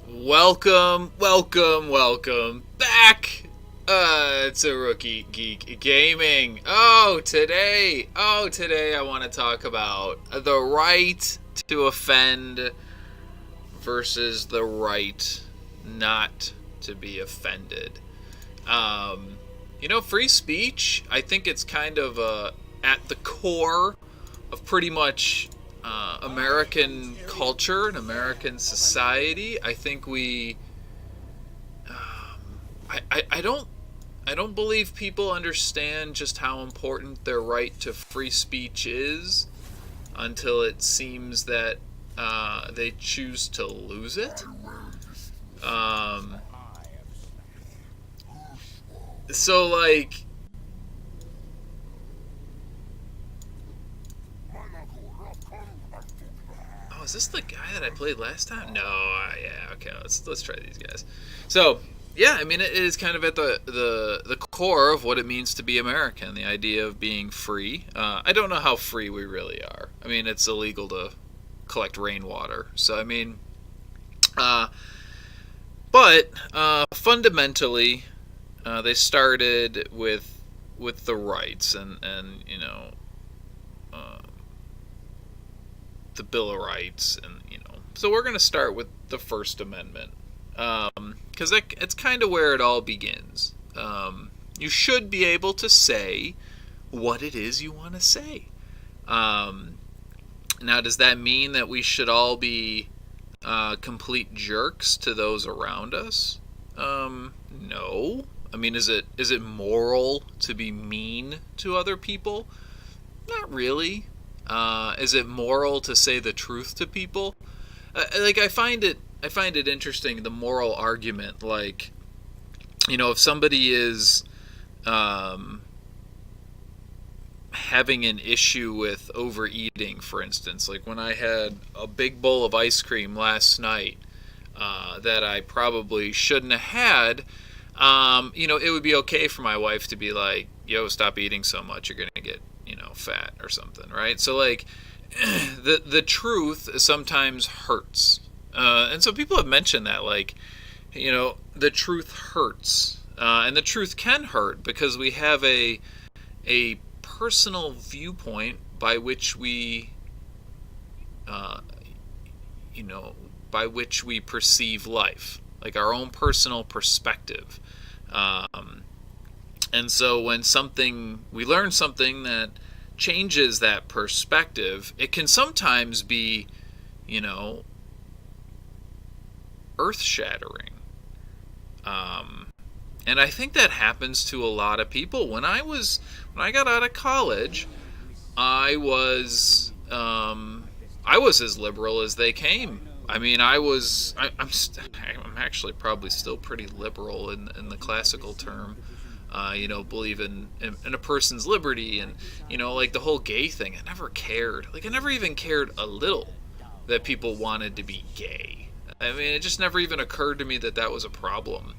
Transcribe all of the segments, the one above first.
Welcome back to Rookie Geek Gaming. Today I want to talk about the right to offend versus the right not to be offended. Free speech, I think it's kind of at the core of pretty much American culture and American society. I think I don't believe people understand just how important their right to free speech is until it seems that they choose to lose it. Um, so like, oh, is this the guy that I played last time? No, yeah, okay, let's try these guys. So yeah, I mean, it is kind of at the core of what it means to be American. The idea of being free. I don't know how free we really are. I mean, it's illegal to collect rainwater. So I mean, uh, but fundamentally, they started with the rights and uh, the Bill of Rights, and so we're going to start with the First Amendment, because it's kind of where it all begins. You should be able to say what it is you want to say. Um, Now, does that mean that we should all be complete jerks to those around us? No. I mean, is it moral to be mean to other people? Not really. Is it moral to say the truth to people? Like, I find it interesting, the moral argument. Like, if somebody is um, having an issue with overeating, for instance, like when I had a big bowl of ice cream last night that I probably shouldn't have had. It would be okay for my wife to be like, "Yo, stop eating so much. You're gonna get, fat or something," right? So like, the truth sometimes hurts, and so people have mentioned that, like, the truth hurts, and the truth can hurt because we have a personal viewpoint by which we, uh, you know, by which we perceive life, like our own personal perspective. Um, and so when we learn something that changes that perspective, it can sometimes be, you know, earth shattering. Um, and I think that happens to a lot of people. When I got out of college, I was as liberal as they came. I mean, I'm actually probably still pretty liberal in the classical term. Believe in a person's liberty, and like the whole gay thing. I never cared. Like, I never even cared a little that people wanted to be gay. I mean, it just never even occurred to me that that was a problem.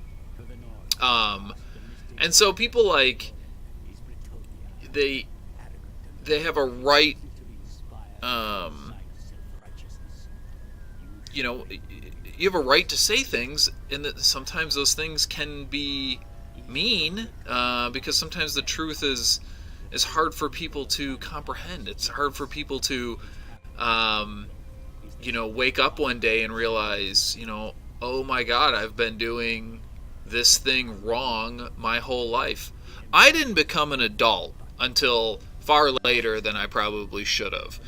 Um, and so people, like, they they have a right. Um, you know, you have a right to say things, and that sometimes those things can be mean, because sometimes the truth is hard for people to comprehend. It's hard for people to, um, wake up one day and realize, oh my God, I've been doing this thing wrong my whole life. I didn't become an adult until far later than I probably should have.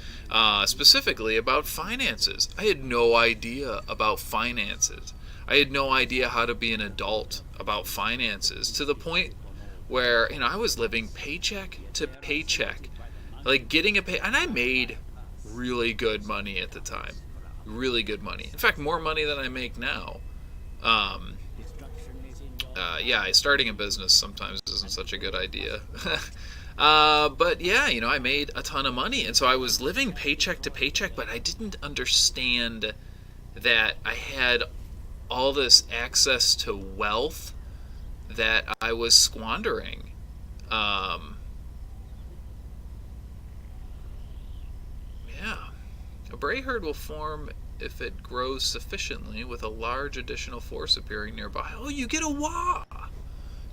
Specifically about finances. I had no idea about finances. I had no idea how to be an adult about finances, to the point where, I was living paycheck to paycheck. Like, getting and I made really good money at the time. Really good money. In fact, more money than I make now. Um, yeah, starting a business sometimes isn't such a good idea. But yeah, I made a ton of money, and so I was living paycheck to paycheck, but I didn't understand that I had all this access to wealth that I was squandering. Um, yeah, a Brayherd will form if it grows sufficiently with a large additional force appearing nearby. Oh, you get a wah!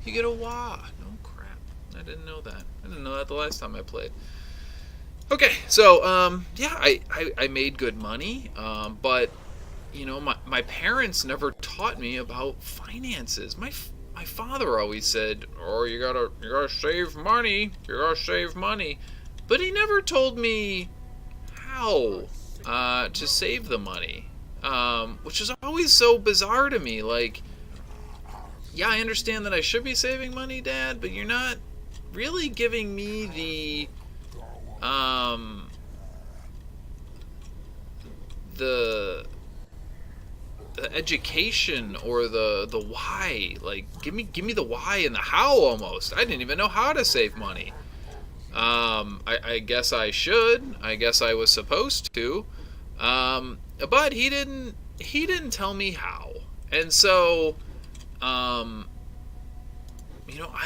You get a wah! No crap. I didn't know that. I didn't know that the last time I played. Okay, so, yeah, I made good money, but, my parents never taught me about finances. My father always said, "Oh, you gotta save money. You gotta save money," but he never told me how to save the money, which is always so bizarre to me. Like, yeah, I understand that I should be saving money, Dad, but you're not really giving me the education or the why. Like, give me the why and the how. Almost, I didn't even know how to save money. I guess I should. I guess I was supposed to. But he didn't tell me how. And so, I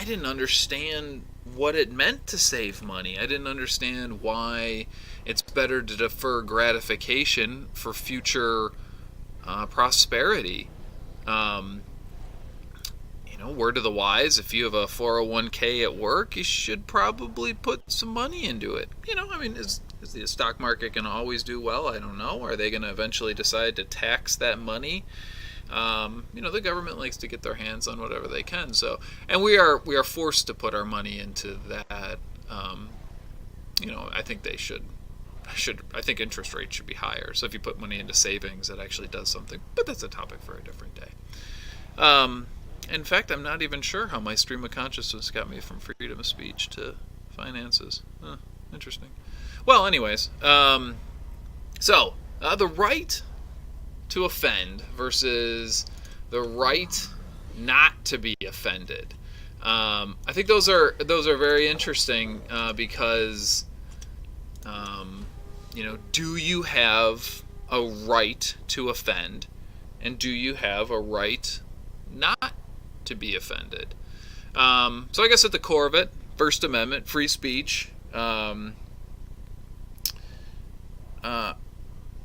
didn't understand what it meant to save money. I didn't understand why it's better to defer gratification for future prosperity. Word of the wise, if you have a 401k at work, you should probably put some money into it. Is the stock market going to always do well? I don't know. Are they going to eventually decide to tax that money? The government likes to get their hands on whatever they can. So, and we are forced to put our money into that. I think they should. I think interest rates should be higher. So if you put money into savings, it actually does something. But that's a topic for a different day. In fact, I'm not even sure how my stream of consciousness got me from freedom of speech to finances. Interesting. Well, anyways, the right to offend versus the right not to be offended. I think those are very interesting because, do you have a right to offend, and do you have a right not to be offended? So I guess at the core of it, First Amendment, free speech. I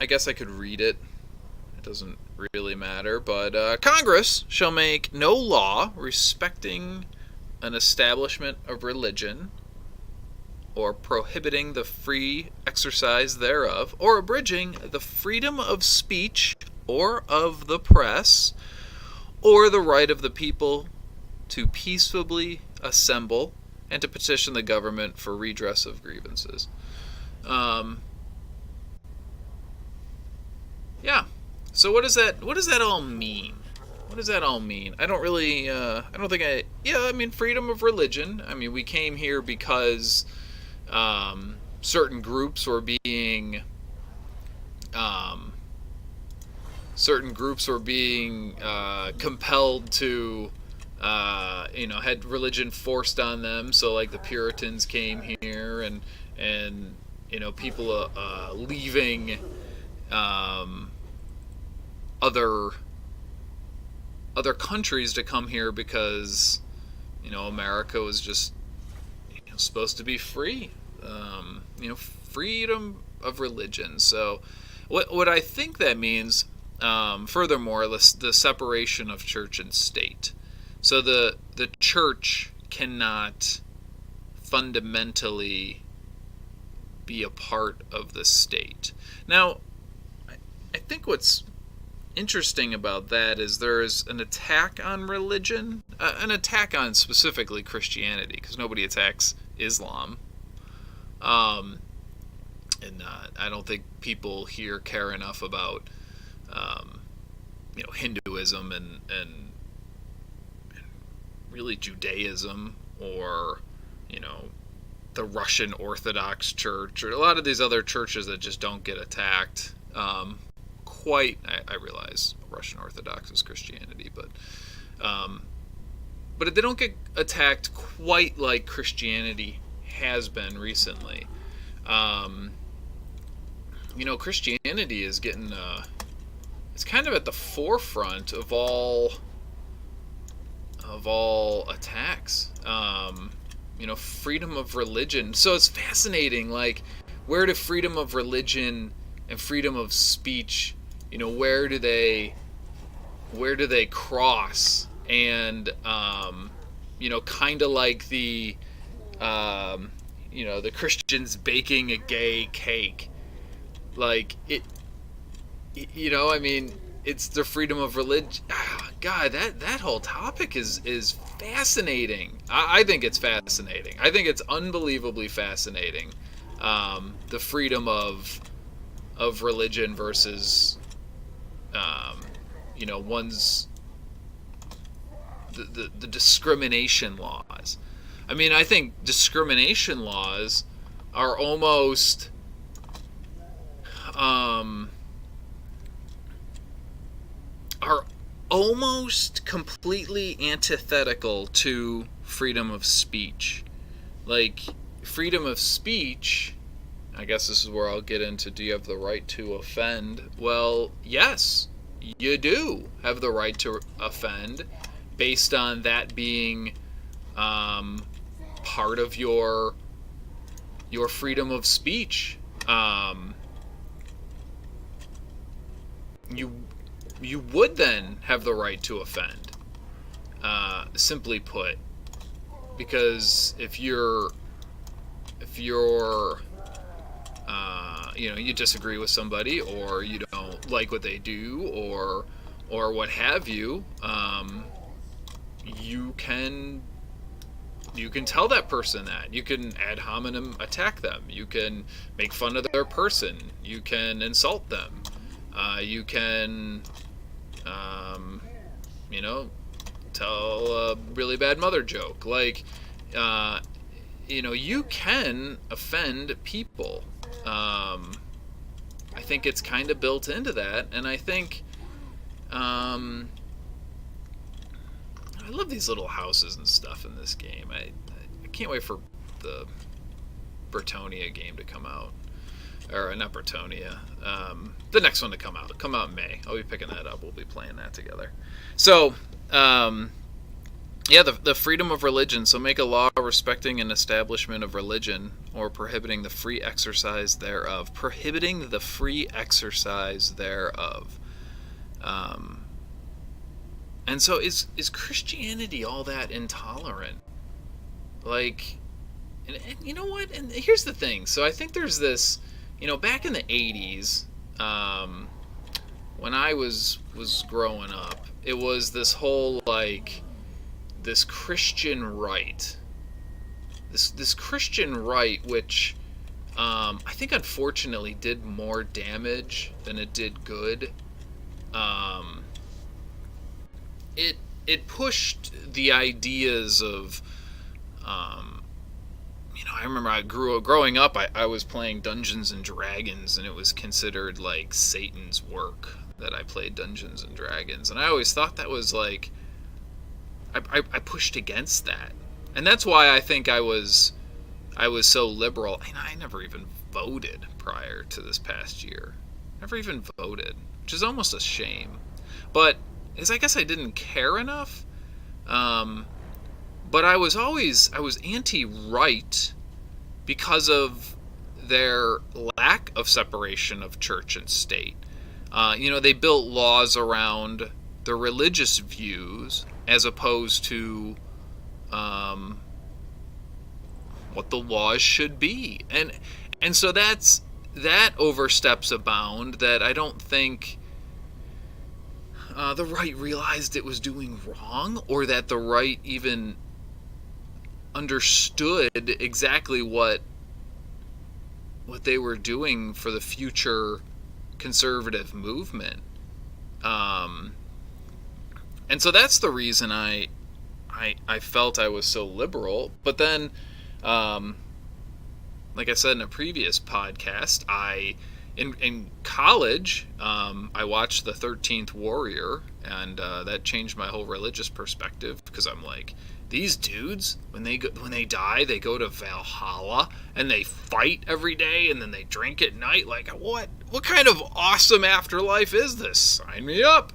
guess I could read it. It doesn't really matter. But Congress shall make no law respecting an establishment of religion, or prohibiting the free exercise thereof, or abridging the freedom of speech or of the press, or the right of the people to peaceably assemble and to petition the government for redress of grievances. Yeah. So what does that all mean? What does that all mean? I don't really, freedom of religion. We came here because certain groups were being compelled to, had religion forced on them. So like the Puritans came here, and people leaving other countries to come here because America was just supposed to be free. Freedom of religion. So what I think that means, furthermore, the separation of church and state. So the church cannot fundamentally be a part of the state. Now, I think what's interesting about that is there is an attack on religion, an attack on specifically Christianity, because nobody attacks Islam. And I don't think people here care enough about Hinduism and really Judaism, or the Russian Orthodox Church, or a lot of these other churches that just don't get attacked. I realize Russian Orthodox is Christianity, but they don't get attacked quite like Christianity has been recently. Christianity is getting it's kind of at the forefront of all attacks. Freedom of religion. So it's fascinating, like, where do freedom of religion and freedom of speech where do they cross? And kind of like the Christians baking a gay cake. Like I mean, it's the freedom of religion. God, that whole topic is fascinating. I think it's fascinating. I think it's unbelievably fascinating. The freedom of religion versus one's the discrimination laws. I mean, I think discrimination laws are almost are almost completely antithetical to freedom of speech. Like, freedom of speech, I guess this is where I'll get into, do you have the right to offend? Well, yes, you do have the right to offend, based on that being part of your freedom of speech. You would then have the right to offend, simply put, because if you're you disagree with somebody, or you don't like what they do, or what have you, you can tell that person that. You can ad hominem attack them. You can make fun of their person. You can insult them. You can tell a really bad mother joke. Like, you can offend people. I think it's kind of built into that, and I think I love these little houses and stuff in this game. I can't wait for the Bretonnia game to come out. Or not Bretonnia. The next one to come out. It'll come out in May. I'll be picking that up. We'll be playing that together. So, the freedom of religion. So make a law respecting an establishment of religion, or prohibiting the free exercise thereof. Prohibiting the free exercise thereof. And so is Christianity all that intolerant? Like, and you know what? And here's the thing. So I think there's this, back in the 80s, when I was growing up, it was this whole, like, this Christian right. This Christian right, which I think unfortunately did more damage than it did good. It pushed the ideas of, I remember growing up, I was playing Dungeons and Dragons, and it was considered like Satan's work that I played Dungeons and Dragons, and I always thought that was like, I pushed against that, and that's why I think I was so liberal. And I never even voted prior to this past year, never even voted, which is almost a shame, but I guess I didn't care enough. But I was anti-right because of their lack of separation of church and state. They built laws around the religious views as opposed to what the laws should be, and so that oversteps a bound that I don't think the right realized it was doing wrong, or that the right even understood exactly what they were doing for the future conservative movement. And so that's the reason I felt I was so liberal. But then, like I said in a previous podcast, in college, I watched The 13th Warrior, and that changed my whole religious perspective, because I'm like, these dudes, when they die, they go to Valhalla, and they fight every day, and then they drink at night. Like, what kind of awesome afterlife is this? Sign me up.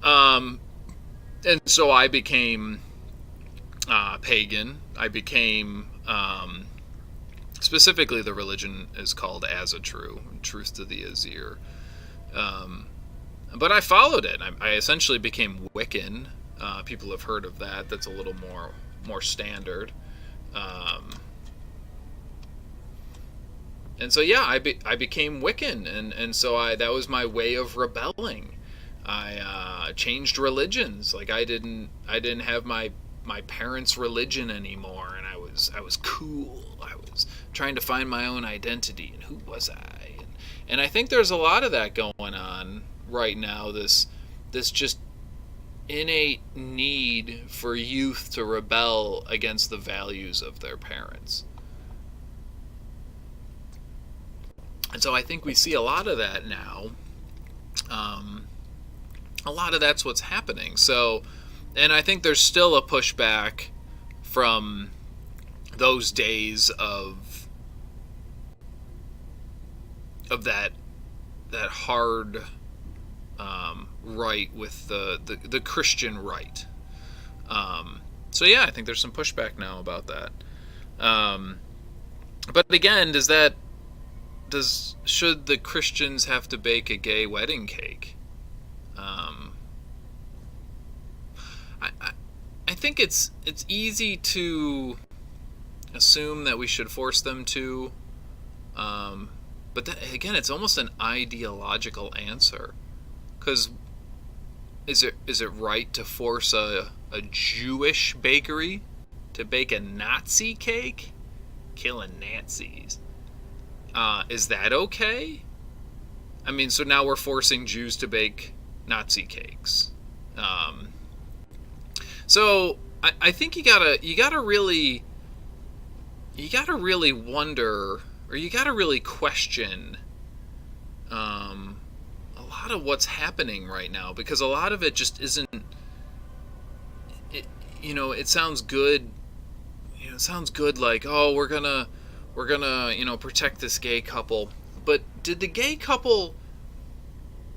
And so I became pagan. I became... specifically, the religion is called Asatru, Truth to the Azir. But I followed it. I essentially became Wiccan. People have heard of that. That's a little more standard. Um, and so yeah, I became Wiccan, and so that was my way of rebelling. I changed religions. Like I didn't have my parents' religion anymore, and I was cool. I was trying to find my own identity, and who was I? And I think there's a lot of that going on right now. This just innate need for youth to rebel against the values of their parents. And so I think we see a lot of that now. Um, a lot of that's what's happening. So, and I think there's still a pushback from those days of that hard right with the Christian right. So yeah, I think there's some pushback now about that. Um, but again, should the Christians have to bake a gay wedding cake? Um, I I think it's easy to assume that we should force them to, um, but then, again, it's almost an ideological answer. Because is it right to force a Jewish bakery to bake a Nazi cake? Killing Nazis. Is that okay? I mean, so now we're forcing Jews to bake Nazi cakes. Um, so I think you gotta really wonder, or you gotta really question um, a lot of what's happening right now, because a lot of it just isn't. It, it sounds good. It sounds good, like, oh, we're gonna protect this gay couple. But did the gay couple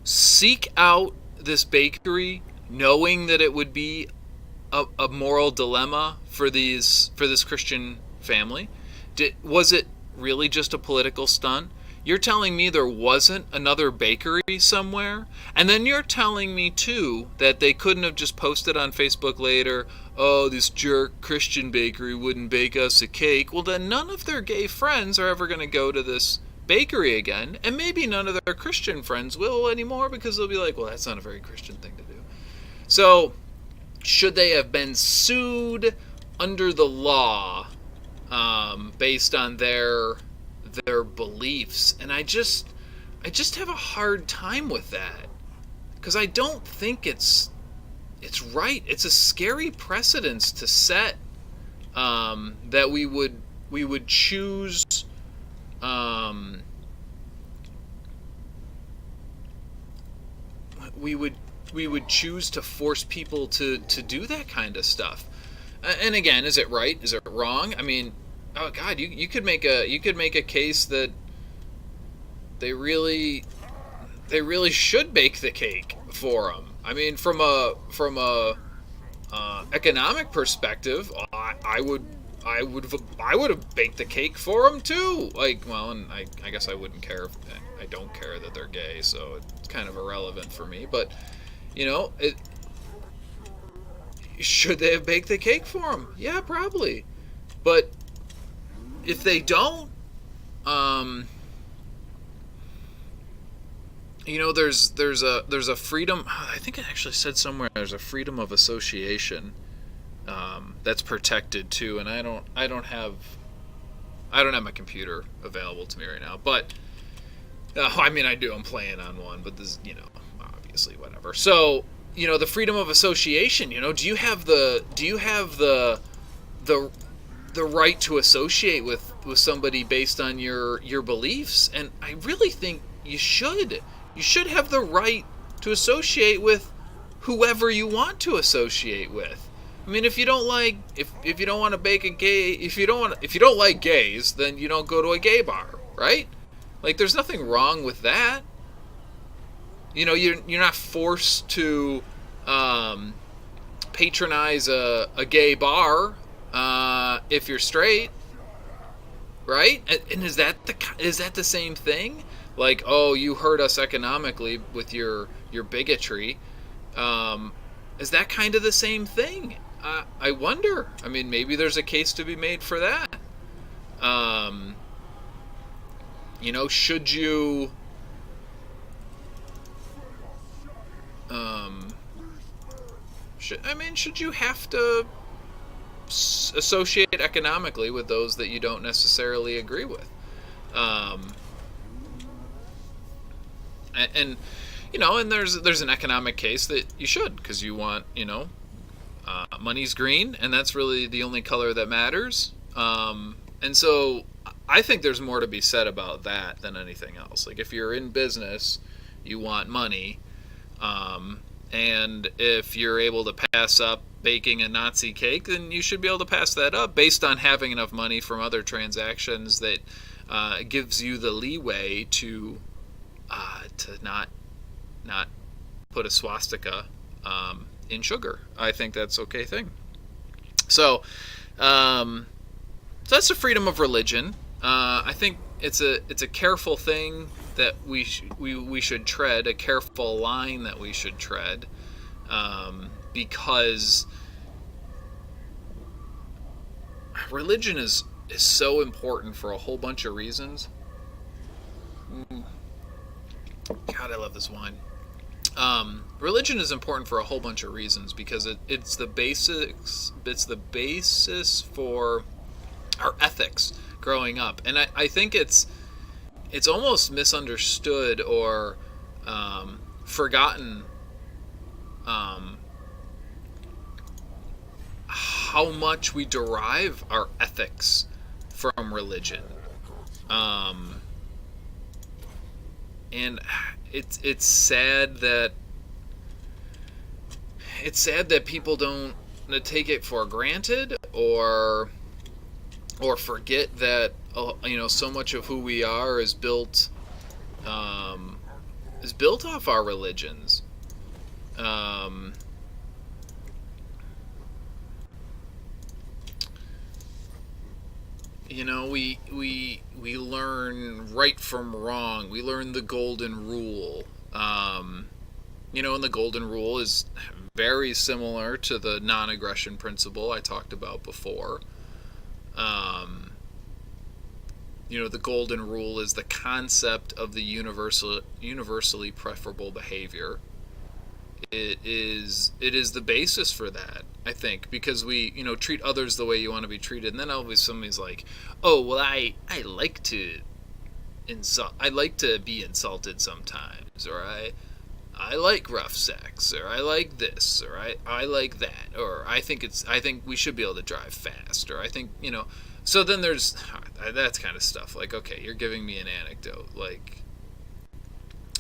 seek out this bakery knowing that it would be a moral dilemma for this Christian family? Was it really just a political stunt? You're telling me there wasn't another bakery somewhere? And then you're telling me, too, that they couldn't have just posted on Facebook later, oh, this jerk Christian bakery wouldn't bake us a cake. Well, then none of their gay friends are ever going to go to this bakery again, and maybe none of their Christian friends will anymore, because they'll be like, well, that's not a very Christian thing to do. So, should they have been sued under the law based on their beliefs? And I just have a hard time with that, because I don't think it's right. It's a scary precedence to set, that we would choose, we would choose to force people to do that kind of stuff. And again, is it right? Is it wrong? I mean, oh God, you could make a case that they really should bake the cake for them. I mean, from a economic perspective, I would have baked the cake for them too. Like, well, and I guess I wouldn't care. I don't care that they're gay, so it's kind of irrelevant for me. But should they have baked the cake for them? Yeah, probably. But if they don't, there's a freedom. I think it actually said somewhere there's a freedom of association, that's protected too. And I don't have my computer available to me right now, but I mean, I do. I'm playing on one, but this, obviously whatever. So, the freedom of association. Do you have the right to associate with somebody based on your beliefs? And I really think you should. You should have the right to associate with whoever you want to associate with. I mean, if you don't want to bake a gay, if you don't like gays, then you don't go to a gay bar, right? Like, there's nothing wrong with that. You're not forced to patronize a gay bar if you're straight, right? And is that the same thing? Like, oh, you hurt us economically with your your bigotry, is that kind of the same thing? I wonder. I mean, maybe there's a case to be made for that. Um, should you, um, should you have to associate economically with those that you don't necessarily agree with? Um, and and there's an economic case that you should, because you want, money's green, and that's really the only color that matters. And so I think there's more to be said about that than anything else. Like, if you're in business, you want money, and if you're able to pass up baking a Nazi cake, then you should be able to pass that up based on having enough money from other transactions that gives you the leeway to not put a swastika in sugar. I think that's okay thing. So, so that's the freedom of religion. I think it's a careful thing that we should tread, a careful line that we should tread, because religion is so important for a whole bunch of reasons. God, I love this wine. Religion is important for a whole bunch of reasons, because it's the basics. It's the basis for our ethics growing up, and I think it's almost misunderstood or forgotten how much we derive our ethics from religion. And it's sad that people don't take it for granted, or forget that so much of who we are is built off our religions. We learn right from wrong. We learn the golden rule. And the golden rule is very similar to the non-aggression principle I talked about before. The golden rule is the concept of the universally preferable behavior. It is the basis for that, I think, because we treat others the way you want to be treated, and then always somebody's like, oh well, I like to be insulted sometimes, or I like rough sex, or I like this, or I like that, or I think we should be able to drive fast, or I think so then there's that kind of stuff. Like, okay, you're giving me an anecdote, like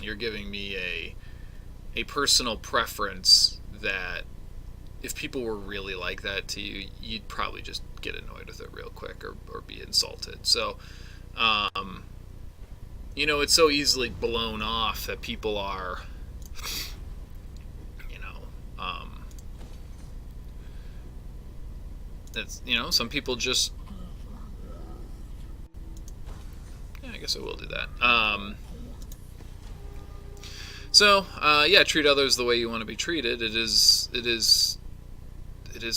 you're giving me a personal preference that if people were really like that to you, you'd probably just get annoyed with it real quick, or be insulted. So, it's so easily blown off that people are, that's, some people just, yeah, I guess I will do that. Treat others the way you want to be treated. It is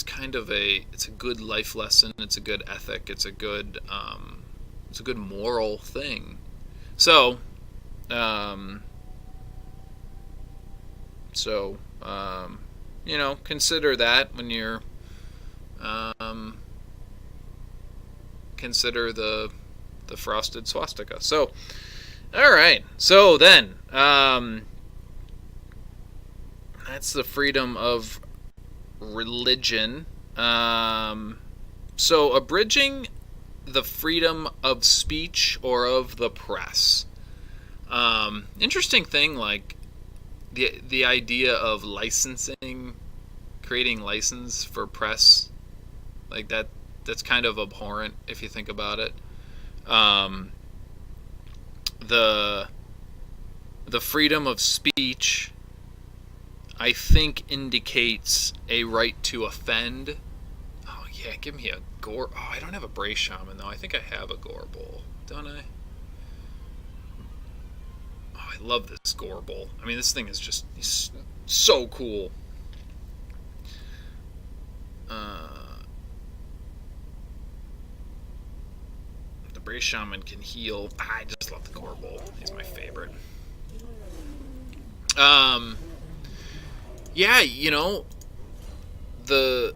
kind of it's a good life lesson. It's a good ethic. It's a good moral thing. So, consider that when you're, consider the frosted swastika. So, all right. So then, that's the freedom of religion. So abridging the freedom of speech or of the press. Interesting thing, like the idea of licensing, creating license for press, like that's kind of abhorrent if you think about it. The freedom of speech, I think, indicates a right to offend. Oh yeah, give me a gore. Oh, I don't have a Bray Shaman though. I think I have a gore bowl, don't I? Oh, I love this Gorbel. I mean, this thing is just so cool. The Brace Shaman can heal. I just love the Gorbel. He's my favorite. Yeah, the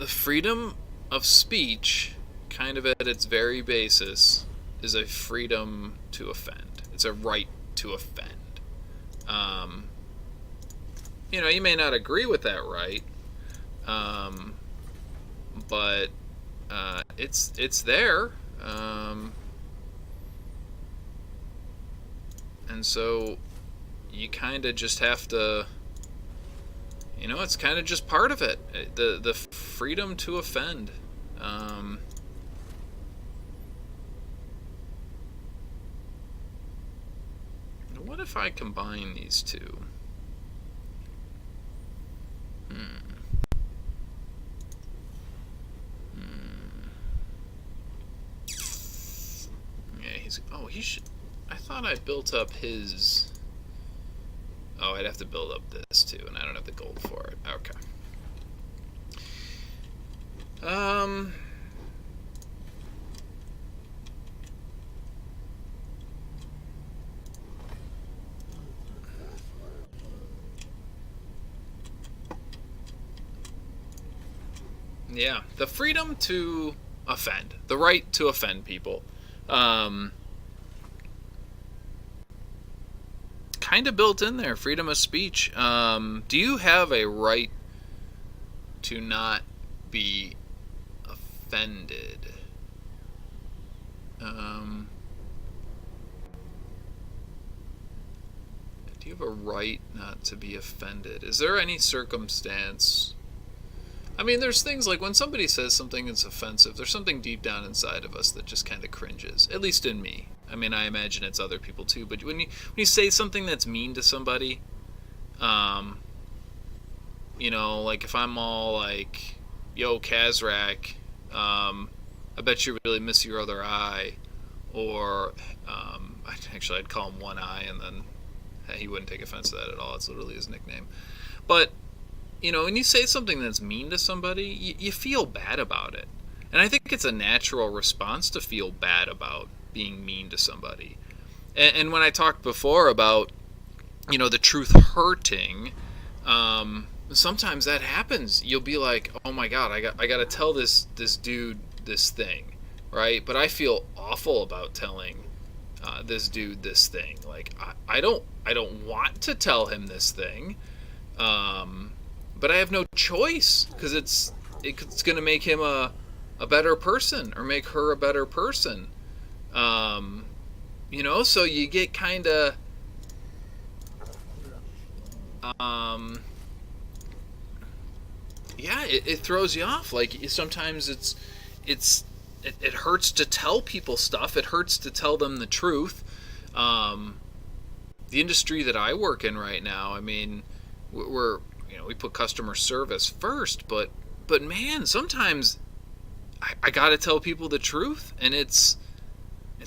freedom of speech, kind of at its very basis, is a freedom to offend. It's a right to offend. You may not agree with that right, but it's there, and so you kind of just have to. It's kind of just part of it. The freedom to offend. What if I combine these two? Yeah, he should. I thought I built up his. Oh, I'd have to build up this too, and I don't have the gold for it. Okay. Yeah, the freedom to offend, the right to offend people. Kind of built in there, freedom of speech. Do you have a right to not be offended? Do you have a right not to be offended? Is there any circumstance? I mean, there's things like when somebody says something that's offensive, there's something deep down inside of us that just kind of cringes, at least in me. I mean, I imagine it's other people too, but when you say something that's mean to somebody, like if I'm all like, yo, Kazrak, I bet you really miss your other eye, or I'd call him One Eye, and then he wouldn't take offense to that at all. It's literally his nickname. But when you say something that's mean to somebody, you feel bad about it. And I think it's a natural response to feel bad about being mean to somebody. And when I talked before about, the truth hurting, sometimes that happens. You'll be like, oh my God, I got to tell this dude this thing, right? But I feel awful about telling this dude this thing. Like, I don't want to tell him this thing. But I have no choice, because it's going to make him a better person, or make her a better person. So you get kind of, it throws you off. Like, sometimes it hurts to tell people stuff. It hurts to tell them the truth. The industry that I work in right now, I mean, we put customer service first, but man, sometimes I gotta tell people the truth, and it's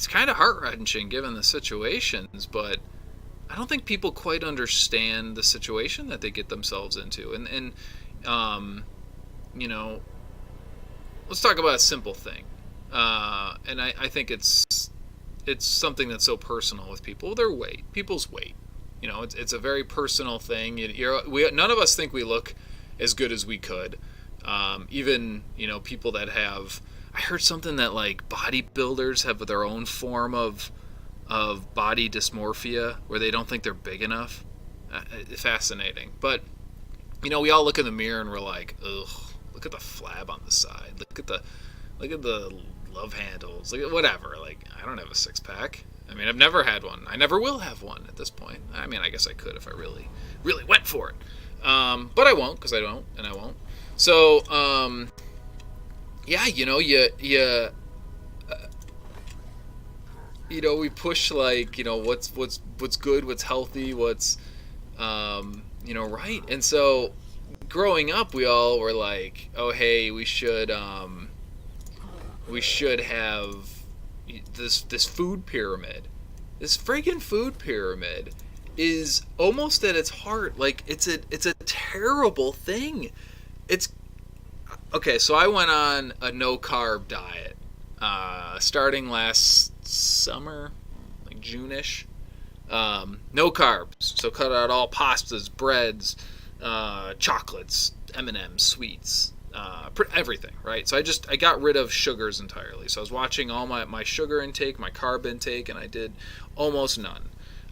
kind of heart-wrenching given the situations, but I don't think people quite understand the situation that they get themselves into. And let's talk about a simple thing. And I think it's something that's so personal with people. Their weight, people's weight. It's a very personal thing. None of us think we look as good as we could. Even people that have. I heard something that like bodybuilders have their own form of body dysmorphia, where they don't think they're big enough. Fascinating. But we all look in the mirror and we're like, ugh, look at the flab on the side. Look at the love handles. Look at whatever. Like, I don't have a six pack. I mean, I've never had one. I never will have one at this point. I mean, I guess I could if I really, really went for it. But I won't, because I don't, and I won't. So, we push like, what's good, what's healthy, what's, right. And so, growing up, we all were like, oh, hey, we should have this food pyramid, This friggin' food pyramid is almost at its heart like it's a terrible thing. It's okay. So I went on a no carb diet starting last summer, like June-ish. No carbs, so cut out all pastas, breads, chocolates, M&Ms, sweets, everything, right? So I got rid of sugars entirely. So I was watching all my sugar intake, my carb intake, and I did almost none.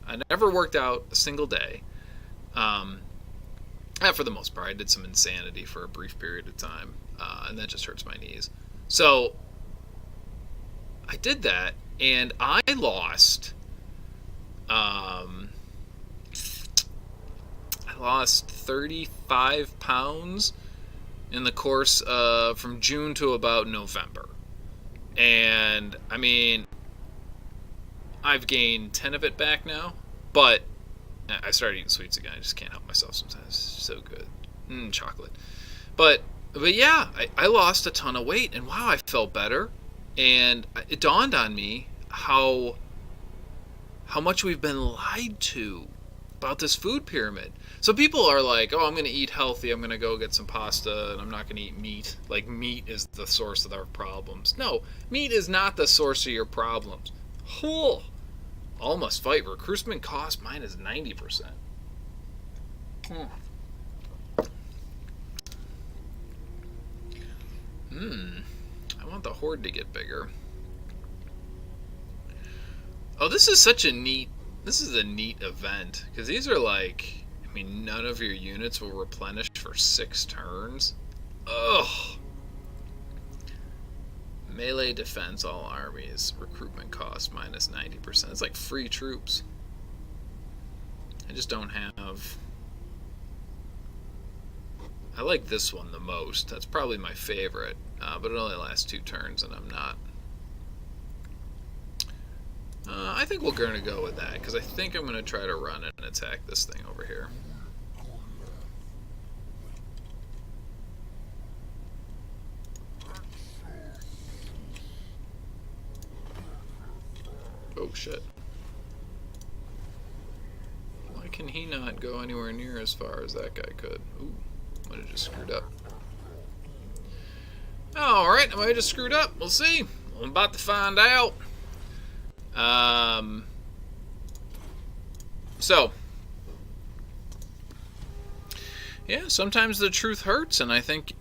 I never worked out a single day. For the most part, I did some insanity for a brief period of time, and that just hurts my knees. So I did that, and I lost. I lost 35 pounds in the course from June to about November. And I mean, I've gained 10 of it back now, but I started eating sweets again. I just can't help myself sometimes. It's so good. Chocolate. But yeah, I lost a ton of weight, and wow, I felt better. And it dawned on me how much we've been lied to about this food pyramid. So people are like, oh, I'm going to eat healthy. I'm going to go get some pasta, and I'm not going to eat meat. Like, meat is the source of our problems. No, meat is not the source of your problems. Oh, all must fight. Recruitment cost mine is 90%. I want the horde to get bigger. Oh, this is a neat event, because these are like, I mean, none of your units will replenish for 6 turns. Ugh. Melee defense, all armies, recruitment cost minus 90%. It's like free troops. I just don't have... I like this one the most. That's probably my favorite, but it only lasts 2 turns, and I'm not... I think we're going to go with that, because I think I'm going to try to run and attack this thing over here. Oh, shit. Why can he not go anywhere near as far as that guy could? Ooh, might have just screwed up. Alright, I might have just screwed up. We'll see. I'm about to find out. So, yeah, sometimes the truth hurts, and I think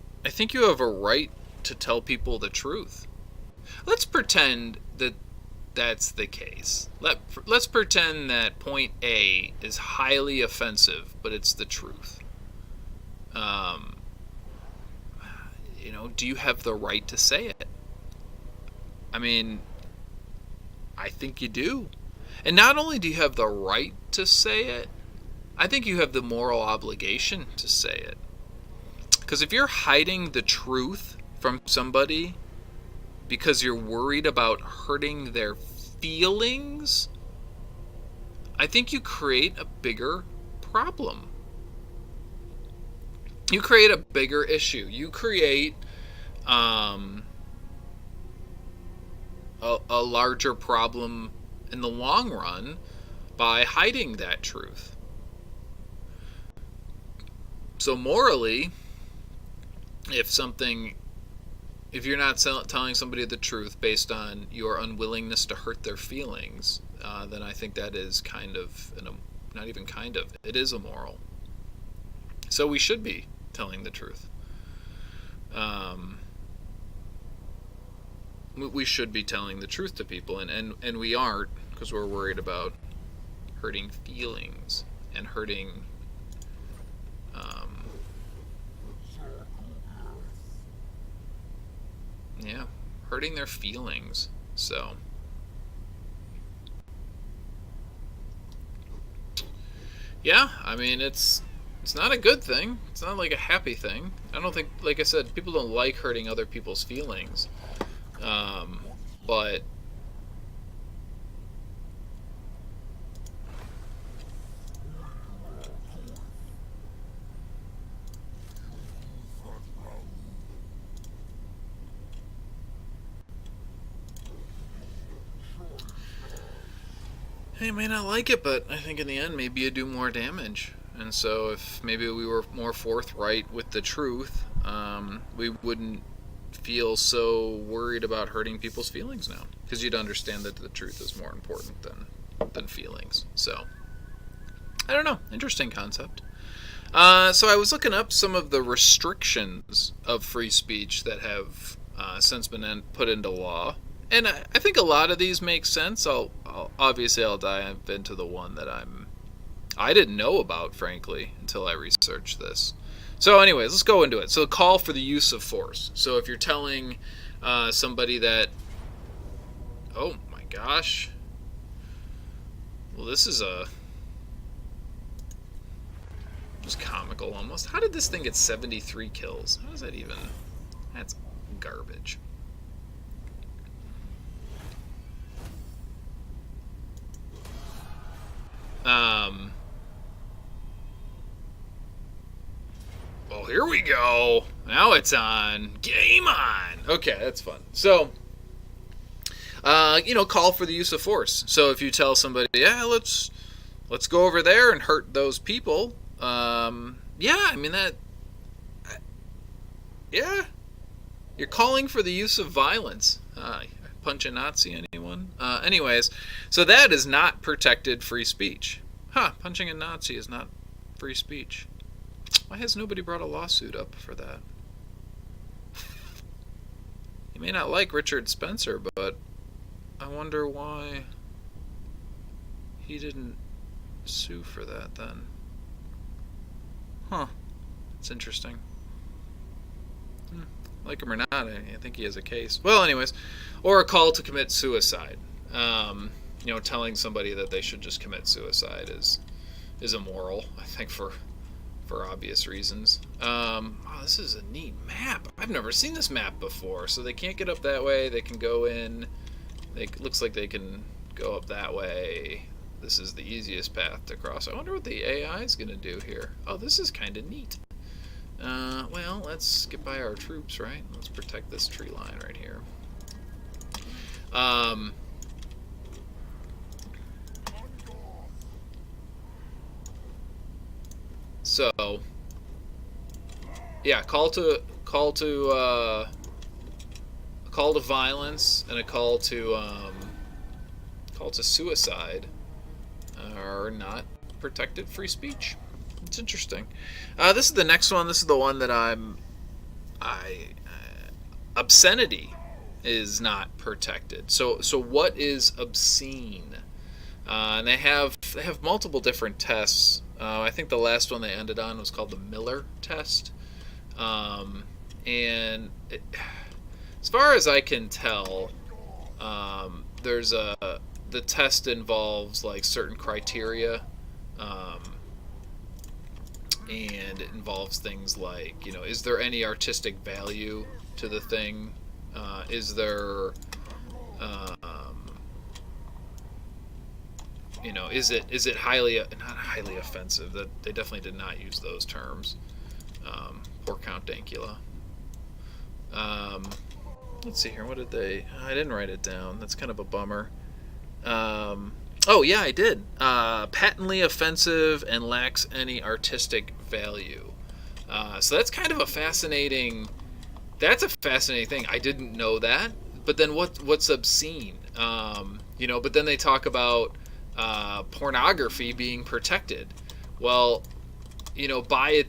you have a right to tell people the truth. Let's pretend that that's the case. Let's pretend that point A is highly offensive, but it's the truth. Do you have the right to say it? I mean, I think you do. And not only do you have the right to say it, I think you have the moral obligation to say it. Because if you're hiding the truth from somebody because you're worried about hurting their feelings, I think you create a bigger problem. You create a bigger issue. You create a larger problem in the long run by hiding that truth. So morally, if you're not telling somebody the truth based on your unwillingness to hurt their feelings, then I think that is not even kind of, it is immoral. So we should be telling the truth. We should be telling the truth to people, and we aren't, because we're worried about hurting feelings and hurting hurting their feelings. So yeah, I mean, it's not a good thing. It's not like a happy thing. I don't think, like I said, people don't like hurting other people's feelings. But They may not like it, but I think in the end, maybe you do more damage. And so, if maybe we were more forthright with the truth, we wouldn't feel so worried about hurting people's feelings now, because you'd understand that the truth is more important than feelings. So, I don't know. Interesting concept. So I was looking up some of the restrictions of free speech that have since been put into law, and I think a lot of these make sense. Obviously I'll dive into the one that I didn't know about, frankly, until I researched this. So anyways, let's go into it. So call for the use of force. So if you're telling somebody that, oh my gosh, well, this is just comical almost. How did this thing get 73 kills? How does that even... That's garbage. Well, here we go. Now it's on. Game on. Okay, that's fun. So, call for the use of force. So if you tell somebody, yeah, let's go over there and hurt those people. Yeah, you're calling for the use of violence. Punch a Nazi, anyone? Anyways, so that is not protected free speech. Punching a Nazi is not free speech. Why has nobody brought a lawsuit up for that? You may not like Richard Spencer, but I wonder why he didn't sue for that then. It's interesting. Like him or not, I think he has a case. Well, anyways, or a call to commit suicide. Telling somebody that they should just commit suicide is immoral, I think, for obvious reasons. This is a neat map. I've never seen this map before. So they can't get up that way. They can go in. Looks like they can go up that way. This is the easiest path to cross. I wonder what the AI is going to do here. Oh, this is kind of neat. Well, let's get by our troops, right? Let's protect this tree line right here. So, yeah, call to violence and a call to suicide are not protected free speech. It's interesting. This is the next one. This is the one that obscenity is not protected. So what is obscene? And they have multiple different tests. I think the last one they ended on was called the Miller test. And as far as I can tell, the test involves like certain criteria. And it involves things like, is there any artistic value to the thing? Is there, is it highly, not highly offensive? That they definitely did not use those terms. Poor Count Dankula. Let's see here. What did they? I didn't write it down. That's kind of a bummer. Oh yeah, I did. Patently offensive and lacks any artistic value. So that's kind of a fascinating. That's a fascinating thing. I didn't know that. But then what's obscene? But then they talk about pornography being protected. Well, by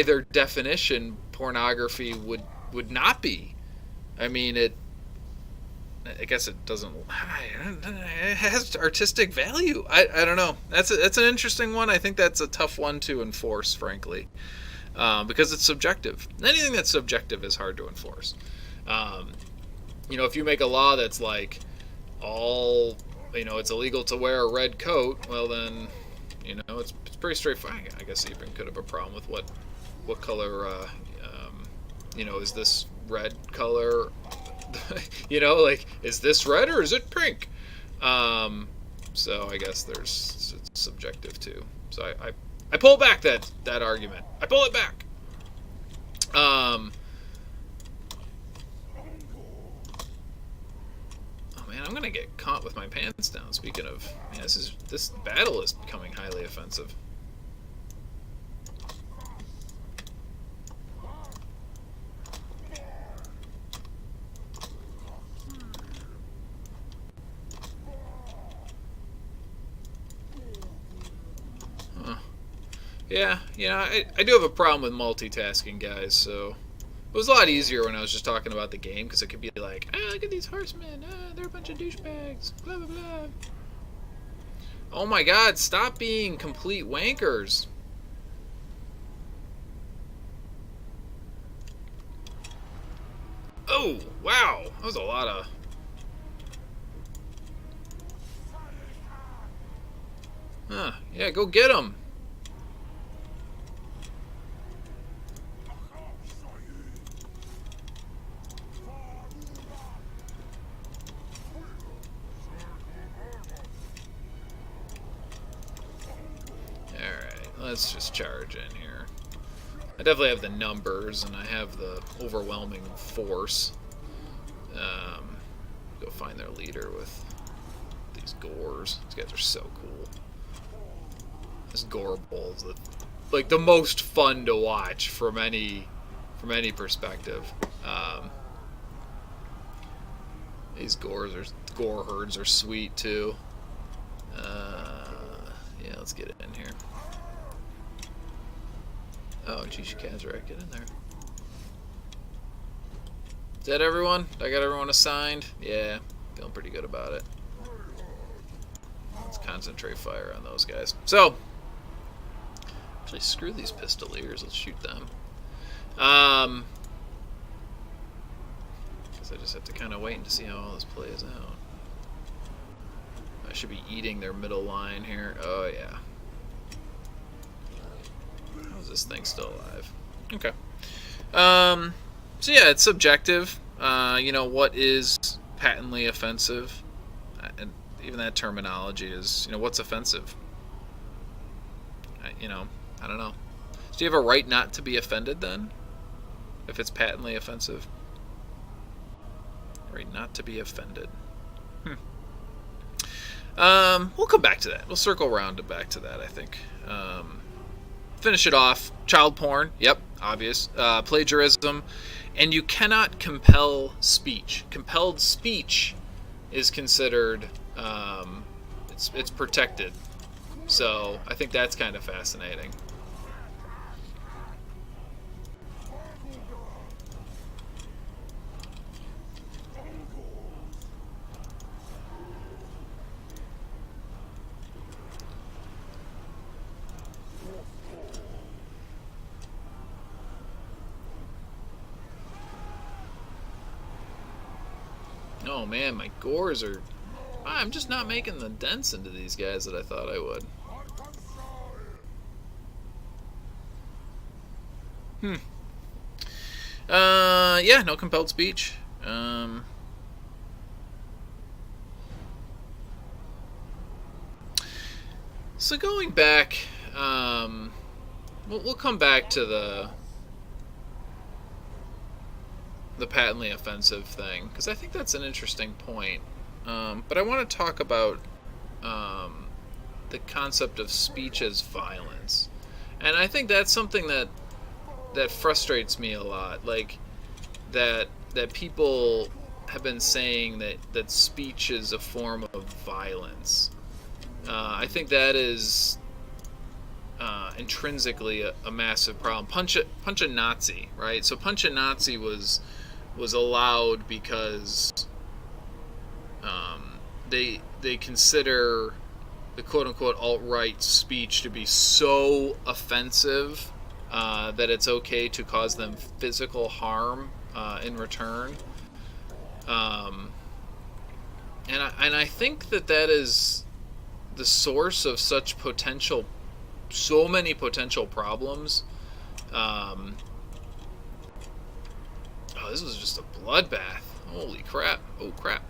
their definition, pornography would not be. I mean, I guess it doesn't. It has artistic value. I don't know. That's an interesting one. I think that's a tough one to enforce, frankly, because it's subjective. Anything that's subjective is hard to enforce. If you make a law that's like it's illegal to wear a red coat, well then, it's pretty straightforward. I guess you could have a problem with what color. Is this red color? Is this red or is it pink? So I guess it's subjective too. So I pull back that argument. I pull it back. Oh man, I'm gonna get hunt with my pants down. Speaking of, yeah, this battle is becoming highly offensive. Yeah, I do have a problem with multitasking, guys, so it was a lot easier when I was just talking about the game, because it could be like, look at these horsemen, they're a bunch of douchebags, blah, blah, blah. Oh my god, stop being complete wankers. Oh, wow, that was a lot of... Huh, yeah, go get them. Let's just charge in here. I definitely have the numbers, and I have the overwhelming force. Go find their leader with these gores. These guys are so cool. This gore bowl is like the most fun to watch from any perspective. These gore herds are sweet too. Yeah, let's get it in here. Oh, Jisha Kazarek, get in there. Is that everyone? I got everyone assigned? Yeah, feeling pretty good about it. Let's concentrate fire on those guys. So, actually, screw these pistoliers. Let's shoot them. Guess I just have to kind of wait to see how all this plays out. I should be eating their middle line here. Oh, yeah. How's this thing still alive? Okay. So yeah, it's subjective. What is patently offensive? And even that terminology is, what's offensive? I don't know. Do you have a right not to be offended then? If it's patently offensive? Right not to be offended. We'll come back to that. We'll circle around back to that, I think. Finish it off. Child porn. Yep, obvious. Plagiarism. And you cannot compel speech. Compelled speech is considered, it's protected. So I think that's kind of fascinating. Oh man, my gores are... I'm just not making the dents into these guys that I thought I would. Yeah, no compelled speech. So going back, we'll come back to the patently offensive thing, because I think that's an interesting point. But I want to talk about the concept of speech as violence, and I think that's something that frustrates me a lot. Like that people have been saying that speech is a form of violence. I think that is intrinsically a massive problem. Punch a Nazi, right? So Punch a Nazi was allowed because they consider the quote-unquote alt-right speech to be so offensive that it's okay to cause them physical harm in return. And I think that is the source of so many potential problems. Oh, this was just a bloodbath. Holy crap. Oh, crap.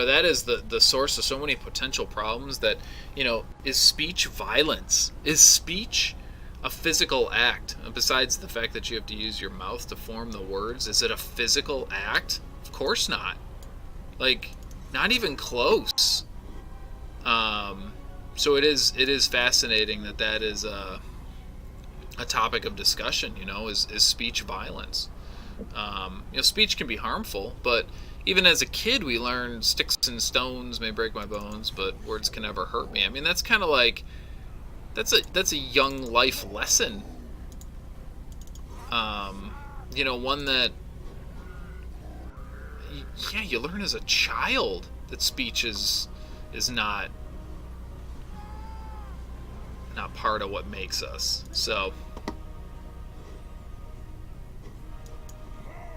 That is the source of so many potential problems that, is speech violence? Is speech a physical act. Besides the fact that you have to use your mouth to form the words, is it a physical act? Of course not. Like, not even close. So it is fascinating that is a topic of discussion. Is speech violence? Speech can be harmful, but even as a kid, we learned sticks and stones may break my bones, but words can never hurt me. I mean, that's kind of like that's a young life lesson. One that you learn as a child that speech is not part of what makes us. So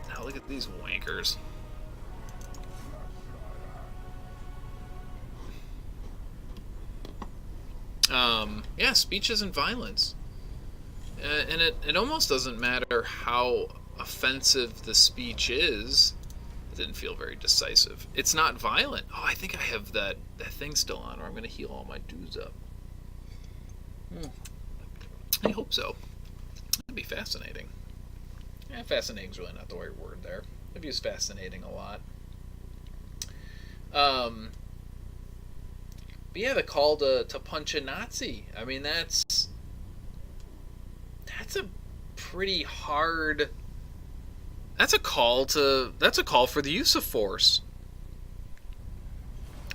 now look at these wankers. Speech isn't violence. And it almost doesn't matter how offensive the speech is. It didn't feel very decisive. It's not violent. Oh, I think I have that thing still on, or I'm going to heal all my dudes up. I hope so. That'd be fascinating. Fascinating's really not the right word there. I've used fascinating a lot. But yeah, the call to punch a Nazi. I mean, that's a pretty hard. That's a call for the use of force.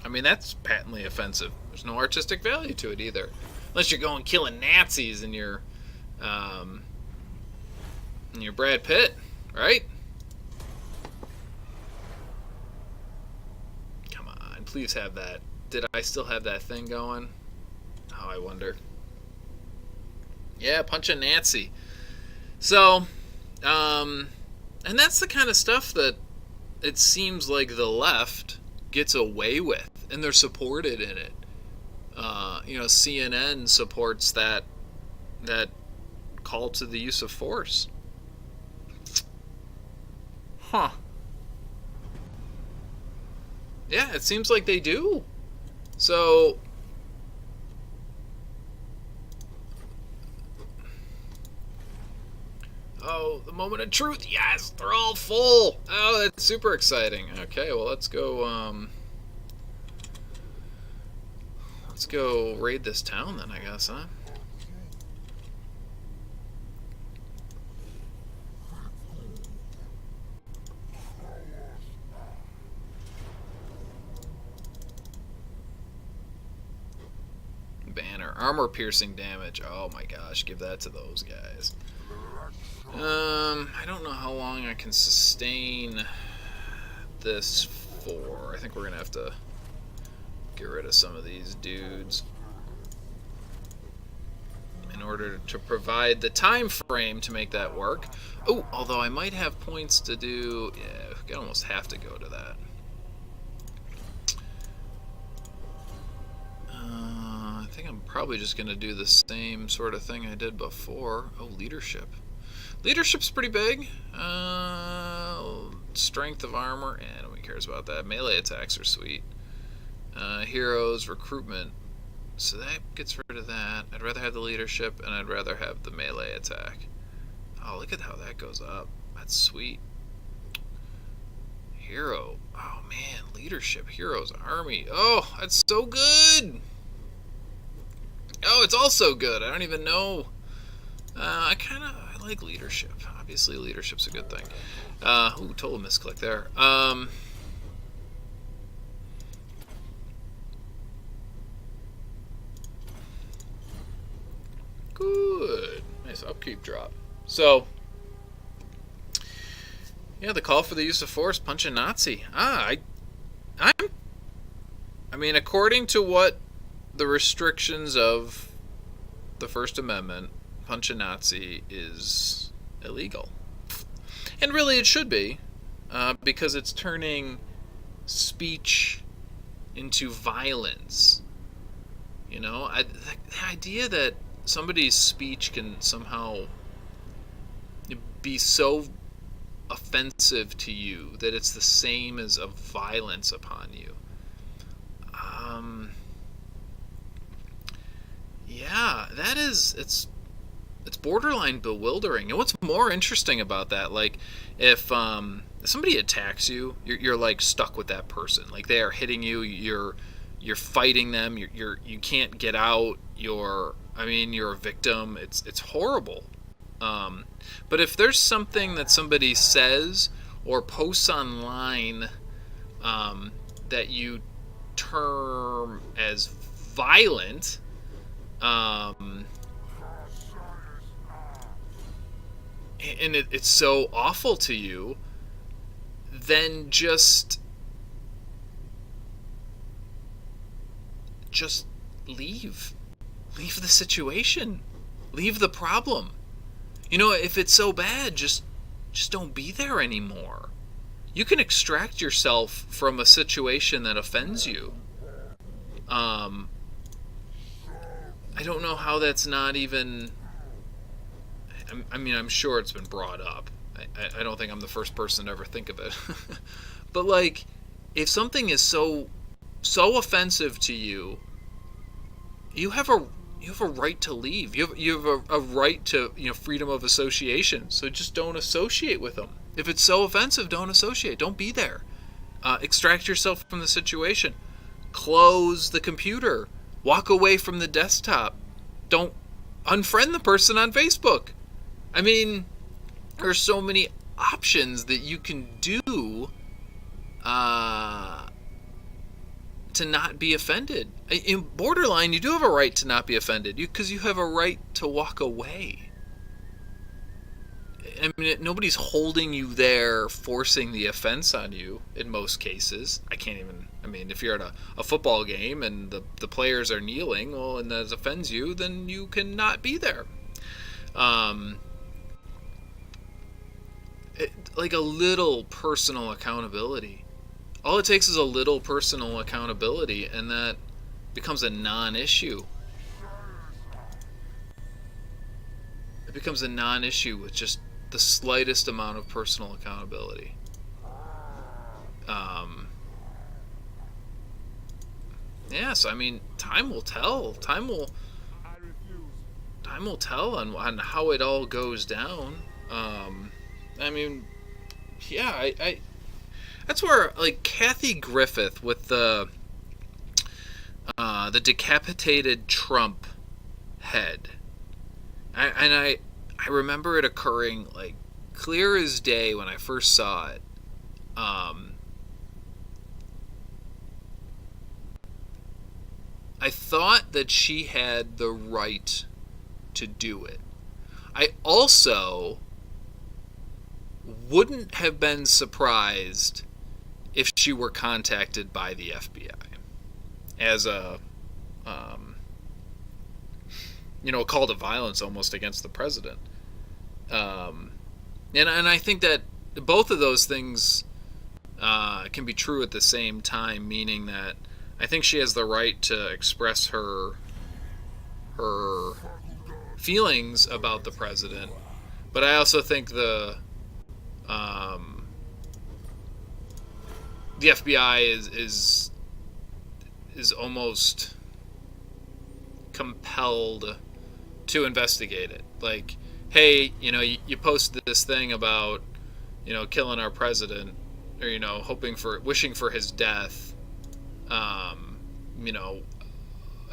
I mean, that's patently offensive. There's no artistic value to it either, unless you're going killing Nazis and you're Brad Pitt, right? Come on, please have that. Did I still have that thing going? Oh, I wonder. Yeah, punch a Nazi. So, and that's the kind of stuff that it seems like the left gets away with, and they're supported in it. CNN supports that call to the use of force. Huh. Yeah, it seems like they do. So, oh, the moment of truth. Yes, they're all full. Oh, that's super exciting. Okay, well, let's go raid this town then, I guess, huh? Banner. Armor piercing damage. Oh my gosh, give that to those guys. I don't know how long I can sustain this for. I think we're gonna have to get rid of some of these dudes in order to provide the time frame to make that work. Oh, although I might have points to do. Yeah, I almost have to go to that. I think I'm probably just going to do the same sort of thing I did before. Oh, leadership. Leadership's pretty big. Strength of armor, nobody cares about that. Melee attacks are sweet. Heroes, recruitment. So that gets rid of that. I'd rather have the leadership, and I'd rather have the melee attack. Oh, look at how that goes up. That's sweet. Hero. Oh, man. Leadership. Heroes. Army. Oh, that's so good. Oh, it's also good. I don't even know. I like leadership. Obviously, leadership's a good thing. Ooh, total misclick there. Good. Nice upkeep drop. So, yeah, the call for the use of force, punch a Nazi. I mean, according to what the restrictions of the First Amendment, punch a Nazi is illegal. And really it should be, because it's turning speech into violence. The idea that somebody's speech can somehow be so offensive to you that it's the same as a violence upon you. Yeah, it's it's borderline bewildering. And what's more interesting about that, like if somebody attacks you, you're like stuck with that person. Like they are hitting you, you're fighting them, you can't get out. You're a victim. It's horrible. Um, but if there's something that somebody says or posts online um, that you term as violent, um, and it's so awful to you, then just leave. Leave the situation. Leave the problem. If it's so bad, just don't be there anymore. You can extract yourself from a situation that offends you. Um, I don't know how that's not even. I'm sure it's been brought up. I don't think I'm the first person to ever think of it. But like, if something is so offensive to you, you have a right to leave. You have a right to freedom of association. So just don't associate with them. If it's so offensive, don't associate. Don't be there. Extract yourself from the situation. Close the computer. Walk away from the desktop. Don't unfriend the person on Facebook. I mean, there's so many options that you can do uh, to not be offended. In borderline, you do have a right to not be offended because you have a right to walk away. I mean, nobody's holding you there, forcing the offense on you in most cases. I can't even. I mean, if you're at a football game and the players are kneeling, well, and that offends you, then you cannot be there. Um, like a little personal accountability. All it takes is a little personal accountability, and that becomes a non-issue. It becomes a non-issue with just the slightest amount of personal accountability. Um, yes, I mean, time will tell. Time will tell on how it all goes down. I mean, yeah, I that's where like Kathy Griffith with the decapitated Trump head. I remember it occurring like clear as day when I first saw it. Um, I thought that she had the right to do it. I also wouldn't have been surprised if she were contacted by the FBI as um, a call to violence almost against the president. Um, and I think that both of those things can be true at the same time, meaning that I think she has the right to express her feelings about the president, but I also think um, the FBI is almost compelled to investigate it. Like, hey, you posted this thing about killing our president, or wishing for his death. Um, you know,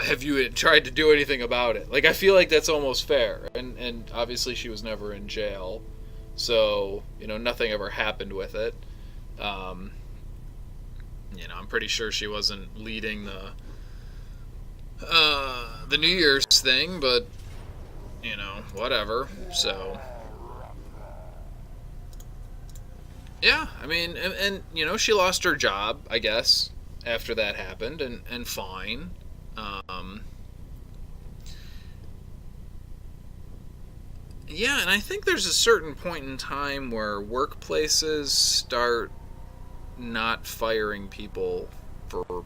have you tried to do anything about it? Like, I feel like that's almost fair. And obviously she was never in jail, so nothing ever happened with it. Um, I'm pretty sure she wasn't leading the New Year's thing, but whatever. So yeah, I mean, and she lost her job, I guess, after that happened, and fine. Um, yeah, and I think there's a certain point in time where workplaces start not firing people for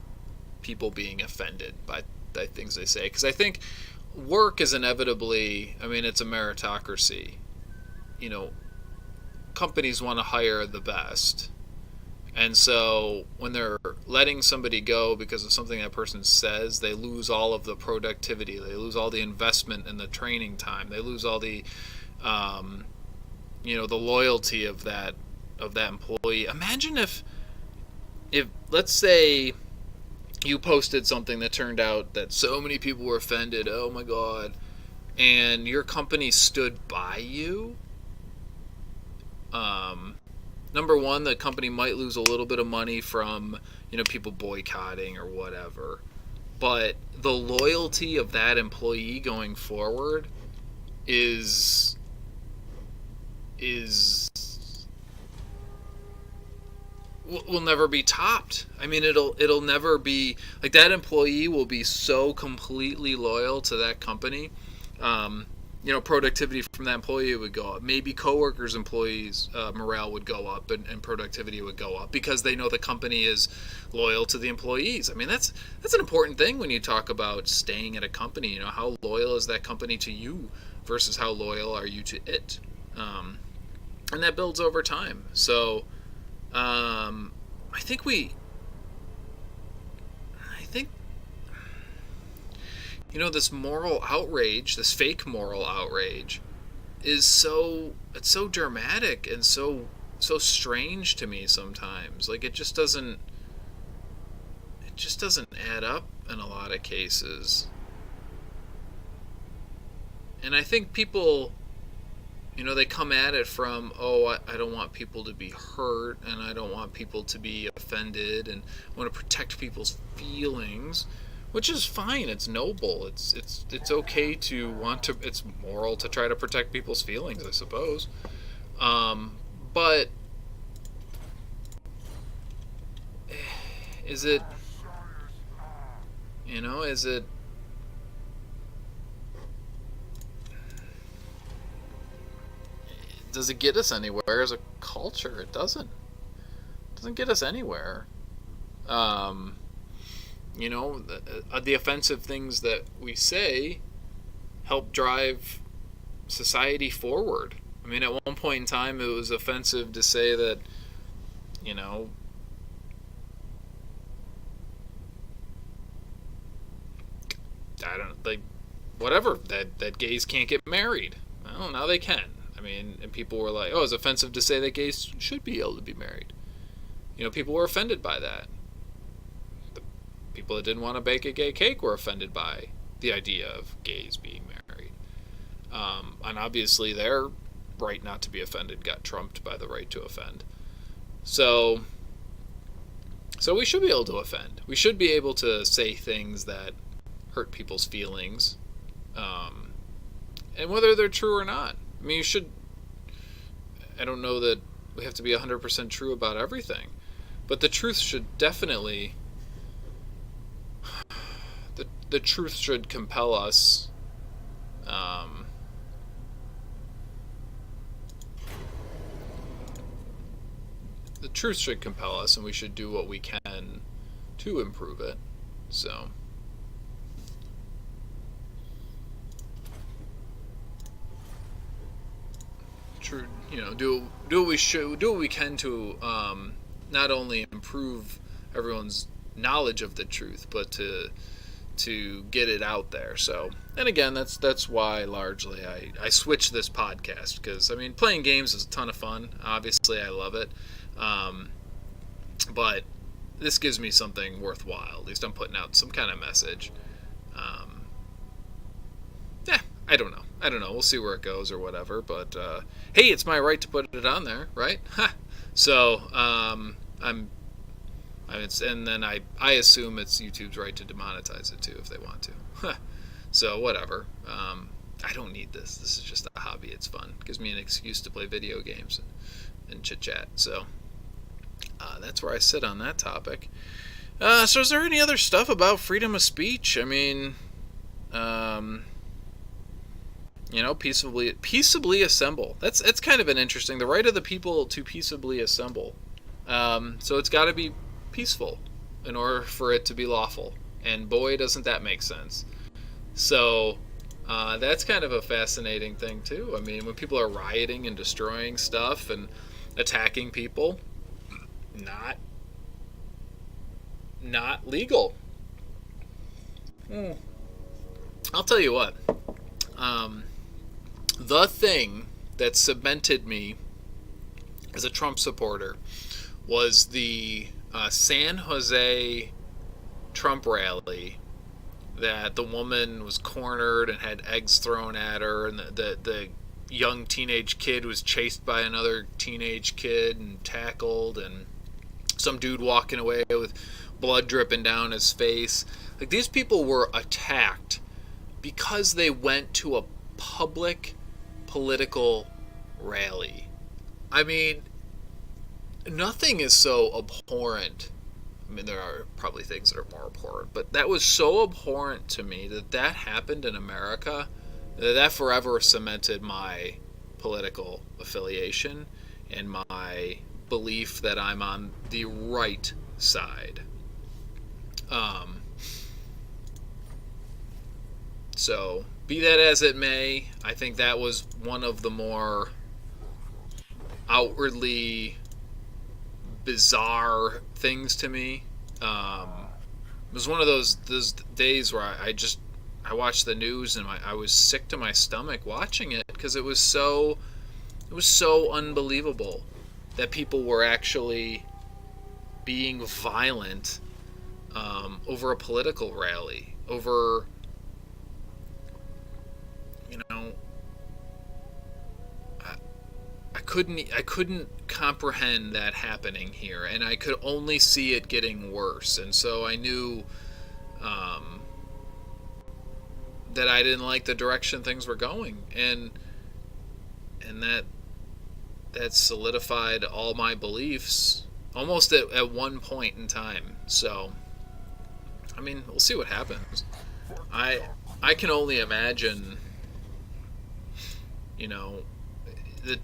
people being offended by things they say. Because I think work is inevitably, I mean, it's a meritocracy. Companies want to hire the best. And so when they're letting somebody go because of something that person says, they lose all of the productivity. They lose all the investment in the training time. They lose all the, um, the loyalty of that employee. Imagine if let's say you posted something that turned out that so many people were offended. Oh my God. And your company stood by you. Um, Number one, the company might lose a little bit of money from people boycotting or whatever, but the loyalty of that employee going forward is is will never be topped. I mean, it'll never be like that. Employee will be so completely loyal to that company. Um, Productivity from that employee would go up. Maybe coworkers, employees, morale would go up, and productivity would go up because they know the company is loyal to the employees. I mean, that's an important thing when you talk about staying at a company. How loyal is that company to you versus how loyal are you to it, and that builds over time. So, I think I think this moral outrage, this fake moral outrage, it's so dramatic and so strange to me sometimes. Like it just doesn't add up in a lot of cases. And I think people, they come at it from, oh, I don't want people to be hurt, and I don't want people to be offended, and I want to protect people's feelings, which is fine. It's noble. It's okay to want to. It's moral to try to protect people's feelings, I suppose. But is it? Is it? Does it get us anywhere as a culture? It doesn't. It doesn't get us anywhere. Um, the offensive things that we say help drive society forward. I mean, at one point in time, it was offensive to say that, you know, I don't like whatever that gays can't get married. Well, now they can. I mean, and people were like, "Oh, it's offensive to say that gays should be able to be married." People were offended by that. The people that didn't want to bake a gay cake were offended by the idea of gays being married. And obviously, their right not to be offended got trumped by the right to offend. So, so we should be able to offend. We should be able to say things that hurt people's feelings, um, and whether they're true or not. I mean, you should. I don't know that we have to be 100% true about everything, but the truth should definitely. The truth should compel us. Um, the truth should compel us, and we should do what we can to improve it. So. True, do what we should, do what we can to not only improve everyone's knowledge of the truth, but to get it out there. So, and again, that's why largely I switched this podcast, because I mean, playing games is a ton of fun. Obviously, I love it, um, but this gives me something worthwhile. At least I'm putting out some kind of message. Um, yeah, I don't know. I don't know. We'll see where it goes or whatever. But hey, it's my right to put it on there, right? So and then I assume it's YouTube's right to demonetize it too if they want to. So whatever. I don't need this. This is just a hobby. It's fun. It gives me an excuse to play video games and chit chat. So that's where I sit on that topic. So is there any other stuff about freedom of speech? I mean, peaceably assemble. That's kind of an interesting. The right of the people to peaceably assemble. So it's got to be peaceful in order for it to be lawful. And boy, doesn't that make sense. So that's kind of a fascinating thing too. I mean, when people are rioting and destroying stuff and attacking people, not not legal. Mm. I'll tell you what. Um, the thing that cemented me as a Trump supporter was the San Jose Trump rally that the woman was cornered and had eggs thrown at her, and the young teenage kid was chased by another teenage kid and tackled, and some dude walking away with blood dripping down his face. Like, these people were attacked because they went to a public political rally. I mean, nothing is so abhorrent. I mean, there are probably things that are more abhorrent, but that was so abhorrent to me that that happened in America, that forever cemented my political affiliation and my belief that I'm on the right side. Um, so, be that as it may, I think that was one of the more outwardly bizarre things to me. It was one of those days where I watched the news and I was sick to my stomach watching it because it was so unbelievable that people were actually being violent over a political rally, over, you know, I couldn't comprehend that happening here, and I could only see it getting worse, and so I knew um, that I didn't like the direction things were going, and that solidified all my beliefs almost at one point in time. So, I mean, we'll see what happens. I I can only imagine, you know,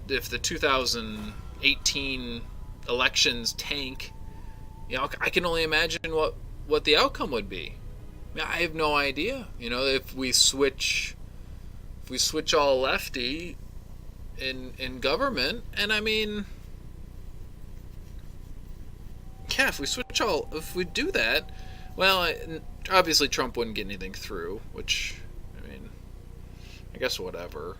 if the 2018 elections tank, you know, I can only imagine what the outcome would be. I mean, I have no idea. You know, if we switch all lefty in government, and I mean, yeah, if we do that, well, obviously Trump wouldn't get anything through, which, I mean, I guess whatever.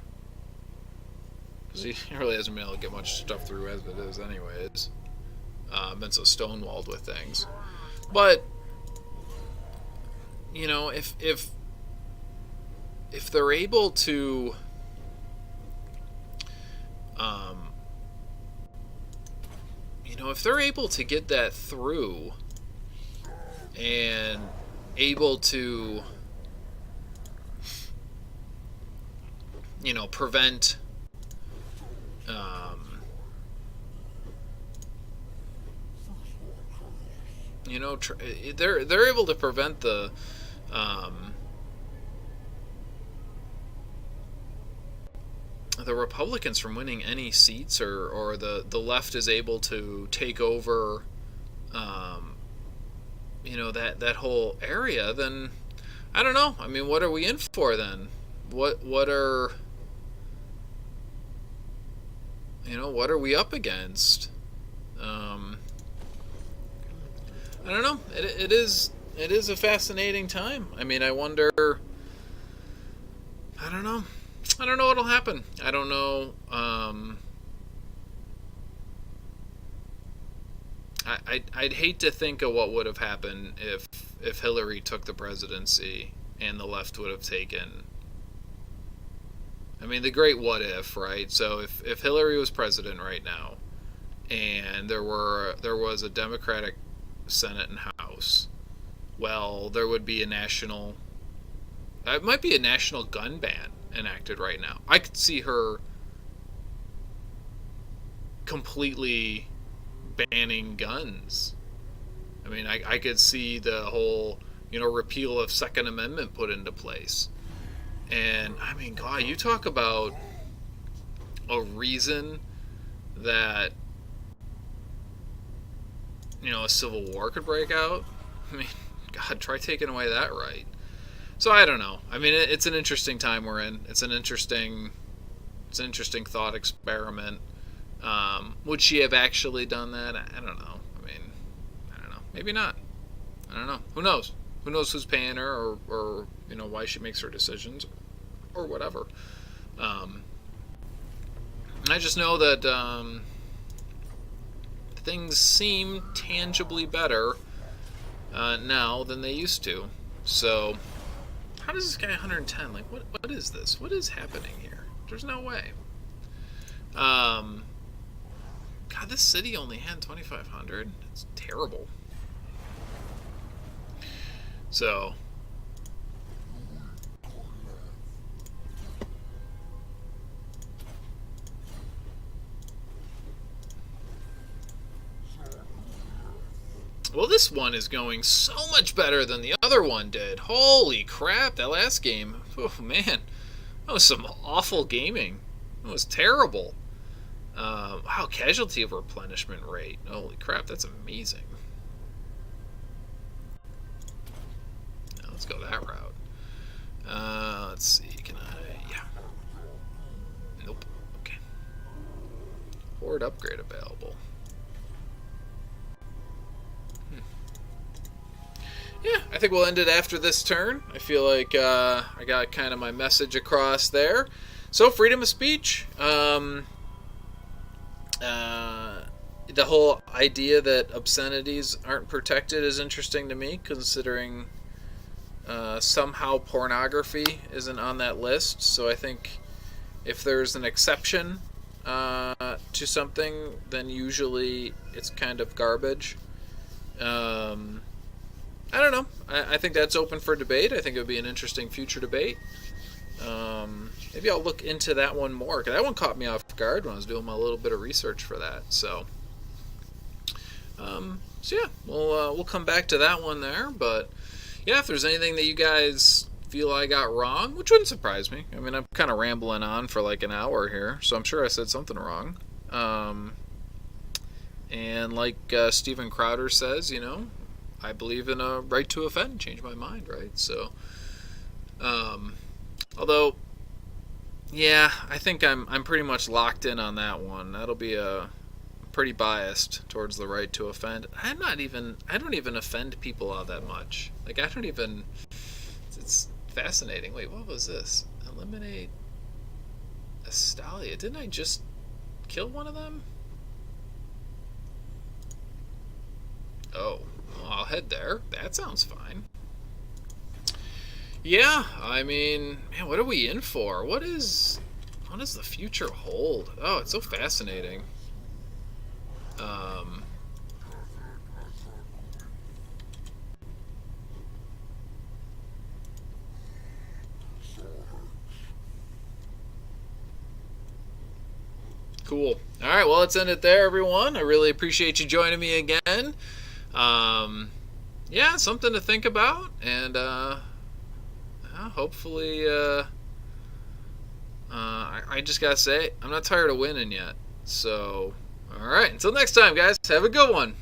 Because he really hasn't been able to get much stuff through as it is, anyways. Been so stonewalled with things. But, you know, if they're able to, um, you know, if they're able to get that through and able to, you know, prevent, you know, they're able to prevent um, the Republicans from winning any seats, or the left is able to take over, um, you know, that whole area, then I don't know. I mean, what are we in for then? What are, you know, what are we up against? Um, I don't know. It is a fascinating time. I mean, I wonder. I don't know. I don't know what'll happen. I don't know. I'd hate to think of what would have happened if Hillary took the presidency and the left would have taken. I mean, the great what if, right? So if Hillary was president right now, and there was a Democratic Senate and House, well, there would be a national. It might be a national gun ban enacted right now. I could see her completely banning guns. I mean, I could see the whole, you know, repeal of Second Amendment put into place. And I mean, God, you talk about a reason that, you know, a civil war could break out. I mean, God, try taking away that right. So I don't know. I mean, it's an interesting time we're in. It's an interesting thought experiment. Would she have actually done that? I don't know. I Maybe not. I don't know. Who knows? Who knows who's paying her, or why she makes her decisions, or whatever. Um, I just know that things seem tangibly better now than they used to. So, how does this guy 110? Like, what is this? What is happening here? There's no way. God, this city only had 2,500. It's terrible. So, well, this one is going so much better than the other one did. Holy crap, that last game. Oh, man. That was some awful gaming. It was terrible. Wow, casualty of replenishment rate. Holy crap, that's amazing. Now let's go that route. Let's see. Can I? Yeah. Nope. Okay. Horde upgrade available. Yeah, I think we'll end it after this turn. I feel like I got kind of my message across there. So, freedom of speech. The whole idea that obscenities aren't protected is interesting to me, considering somehow pornography isn't on that list. So I think if there's an exception to something, then usually it's kind of garbage. I don't know. I think that's open for debate. I think it would be an interesting future debate. Maybe I'll look into that one more, because that one caught me off guard when I was doing my little bit of research for that. So yeah, we'll come back to that one there. But yeah, if there's anything that you guys feel I got wrong, which wouldn't surprise me. I mean, I'm kind of rambling on for like an hour here, so I'm sure I said something wrong. And like Steven Crowder says, I believe in a right to offend. Change my mind, right? So, although, yeah, I think I'm pretty much locked in on that one. That'll be pretty biased towards the right to offend. I don't even offend people all that much. Like, I don't even. It's fascinating. Wait, what was this? Eliminate Astalia. Didn't I just kill one of them? Oh. I'll head there. That sounds fine. Yeah, I mean, man, what are we in for? What does the future hold? Oh, it's so fascinating. Cool. All right, well, let's end it there, everyone. I really appreciate you joining me again. Yeah, something to think about, and hopefully, I just gotta say, I'm not tired of winning yet. So, all right, until next time, guys, have a good one.